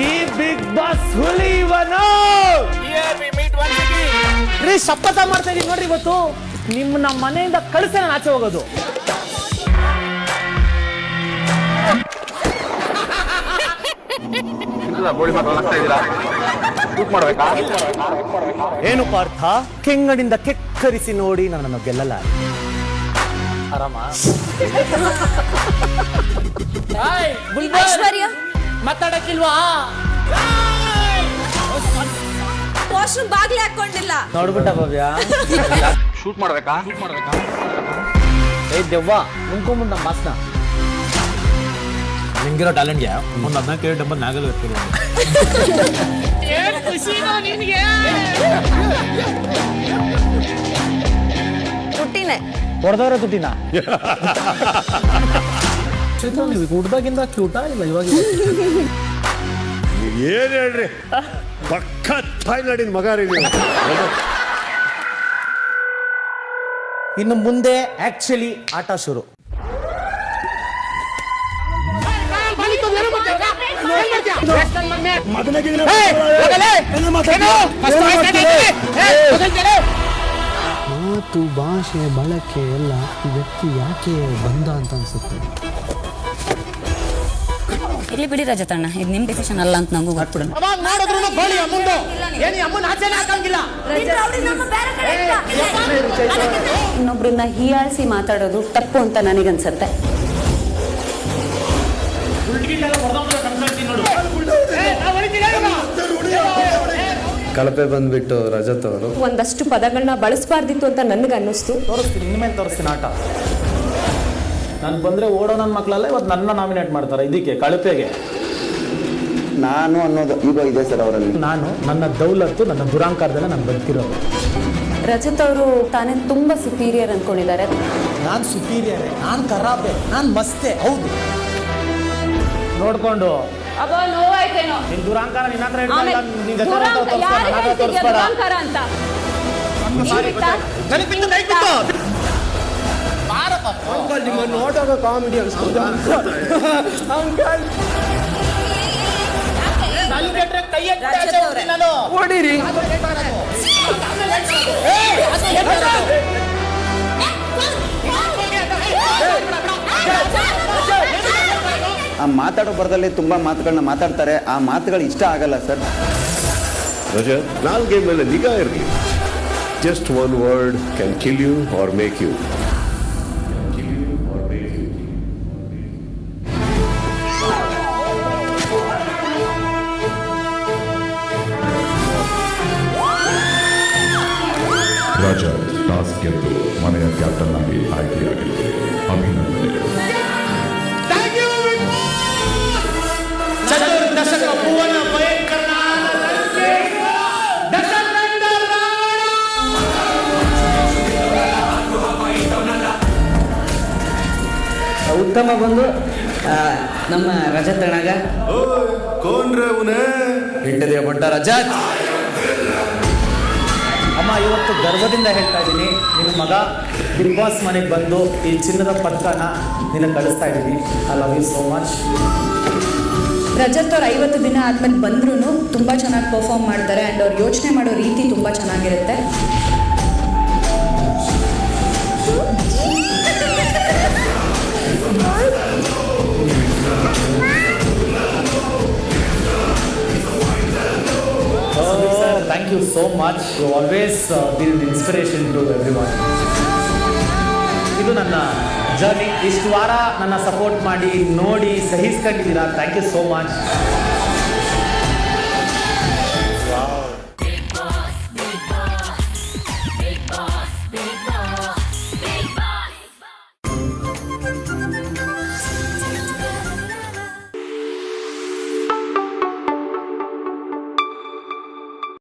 ಈ big boss ಹುಲಿ ಇವನು. ರೀ ಶಪಥ ಮಾಡ್ತಾ ಇದೀನಿ ನೋಡ್ರಿ, ಇವತ್ತು ನಿಮ್ಮನ್ನ ಮನೆಯಿಂದ ಕಳಿಸಿ ನಾನು ಆಚೆ ಹೋಗೋದು. ಏನು ಪಾರ್ಥ, ಕೆಂಗಡಿಂದ ಕೆಕ್ಕರಿಸಿ ನೋಡಿ ನನ್ನನ್ನು ಗೆಲ್ಲಲ್ಲ. ಆರಾಮ ಮಾತಾಡಕ್ಕಿಲ್ವಾ? ವಾಶ್ರೂಮ್ ಬಾಗ್ಲಿ ಹಾಕೊಂಡಿಲ್ಲ ನೋಡ್ಬಿಟ್ಟ ಭವ್ಯ. ಶೂಟ್ ಮಾಡ್ಬೇಕಾ? ಏ ದೆವ್ವ, ಮುಂಕೊಂಬಂದ್ ನಮ್ಮ ಮಾಸ್ನ. ನಿಂಗಿರೋ ಟ್ಯಾಲೆಂಟ್ಗೆ ಒಂದು 14 ಡಬ್ಬ ನಾಗಲ್ ಇರ್ತೀವಿ. ತುಟ್ಟಿನೇ ಹೊಡೆದವ್ರ ತುಟ್ಟಿನ. ಹುಡ್ದಾಗಿಂದ ಕ್ಯೂಟಾ ಇಲ್ಲ ಇವಾಗ? ಏನ್ ಹೇಳ್ರಿ, ಪಕ್ಕ ತಾಯ್ನಾಡಿನ ಮಗ ರೀ ನೀವು. ಇನ್ನು ಮುಂದೆ ಆಕ್ಚುಲಿ ಆಟ ಶುರು. ಮಾತು ಭಾಷೆ ಬಳಕೆ ಎಲ್ಲ ಈ ವ್ಯಕ್ತಿ ಯಾಕೆ ಬಂದ ಅಂತ ಅನ್ಸುತ್ತೆ. ಇಲ್ಲಿ ಬಿಡಿ ರಜತಣ್ಣ, ಇದು ನಿಮ್ ಡಿಸಿಷನ್ ಅಲ್ಲ ಅಂತ ನಂಗೂ ಗೊತ್ತಿಲ್ಲ. ಇನ್ನೊಬ್ರನ್ನ ಹೀಯಾಳಿಸಿ ಮಾತಾಡೋದು ತಪ್ಪು ಅಂತ ನನಗನ್ಸತ್ತೆ. ಕಳಪೆ ಬಂದ್ಬಿಟ್ಟು ರಜತ್ ಅವರು ಒಂದಷ್ಟು ಪದಗಳನ್ನ ಬಳಸಬಾರ್ದಿತ್ತು ಅಂತ ನನಗೆ ಅನ್ನಿಸ್ತು. ತೋರಿಸ್ತೀನಿ, ಇನ್ಮೇಲೆ ತೋರಿಸ್ತೀನಿ ಆಟ. ನಾನು ಬಂದ್ರೆ ಓಡೋ ನನ್ನ ಮಕ್ಕಳಲ್ಲ ಇವತ್ತು ನನ್ನ ನಾಮಿನೇಟ್ ಮಾಡ್ತಾರೆ ಇದಕ್ಕೆ, ಕಳಪೆಗೆ. ನಾನು ಅನ್ನೋದು ಈಗ ಇದೆ ಸರ್ ಅವರಲ್ಲಿ. ನಾನು ನನ್ನ ದೌಲತ್ತು, ನನ್ನ ದುರಾಂಕಾರದಲ್ಲ ನಾನು ಬದುಕಿರೋದು. ರಜತ್ ಅವರು ತಾನೇ ತುಂಬಾ ಸುಪೀರಿಯರ್ ಅನ್ಕೊಂಡಿದ್ದಾರೆ. ನಾನು ಸುಪೀರಿಯರೇ, ನಾನು ಖರಾಬೆ, ನಾನು ಮಸ್ತೆ. ಹೌದು, ನೋಡ್ಕೊಂಡು ನೋವಾಯ್ತೇನೋ ನಿನ್ ದುರಾಂಕಾರ ನಿನ್ನ ಹತ್ರ ನಿಮ್ಮ ನೋಡೋಗ ಕಾಮಿಡಿ ಅನ್ಸ್ಬೋದು. ಹೊಡೀರಿ. ಆ ಮಾತಾಡೋ ಬರದಲ್ಲಿ ತುಂಬಾ ಮಾತುಗಳನ್ನ ಮಾತಾಡ್ತಾರೆ, ಆ ಮಾತುಗಳು ಇಷ್ಟ ಆಗಲ್ಲ ಸರ್. ರಜತ್, ನಾಲ್ಗೆ ಮೇಲೆ ನಿಗಾ ಇರಲಿ. Just one word can kill you or make you. Rajat task ಗೆದ್ದು ಮನೆಯ ಕ್ಯಾಪ್ಟನ್ ಆಗಿ ಆಯ್ಕೆಯಾಗಿದ್ದಾರೆ. ಅಭಿನಂದನೆ. ಉತ್ತಮ ಬಂದು ನಮ್ಮ ರಜತ್ ಅಣ್ಣಗ ಇಂಟರ್ವ್ಯೂ ಬಂಟ ರಜತ್. ಅಮ್ಮ, ಇವತ್ತು ಗರ್ವದಿಂದ ಹೇಳ್ತಾ ಇದ್ದೀನಿ, ನಿನ್ನ ಮಗ ಬಿಗ್ ಬಾಸ್ ಮನೆಗೆ ಬಂದು ಈ ಚಿನ್ನದ ಪದಕನ ನಿನ್ನ ಕಳಿಸ್ತಾ ಇದ್ದೀನಿ. I love you so much. Rajat ಅವ್ರು 50 ದಿನ ಆದ್ಮೇಲೆ ಬಂದ್ರೂ ತುಂಬಾ ಚೆನ್ನಾಗಿ ಪರ್ಫಾರ್ಮ್ ಮಾಡ್ತಾರೆ. ಅಂಡ್ ಅವ್ರು ಯೋಚನೆ ಮಾಡೋ ರೀತಿ ತುಂಬಾ ಚೆನ್ನಾಗಿರುತ್ತೆ. Thank you so much. You always been inspiration to everyone. ಇದು ನನ್ನ ಜರ್ನಿ. ಇಷ್ಟು ವಾರ ನನ್ನ ಸಪೋರ್ಟ್ ಮಾಡಿ ನೋಡಿ ಸಹಿಸ್ಕೊಂಡಿದ್ದೀರಾ. Thank you so much.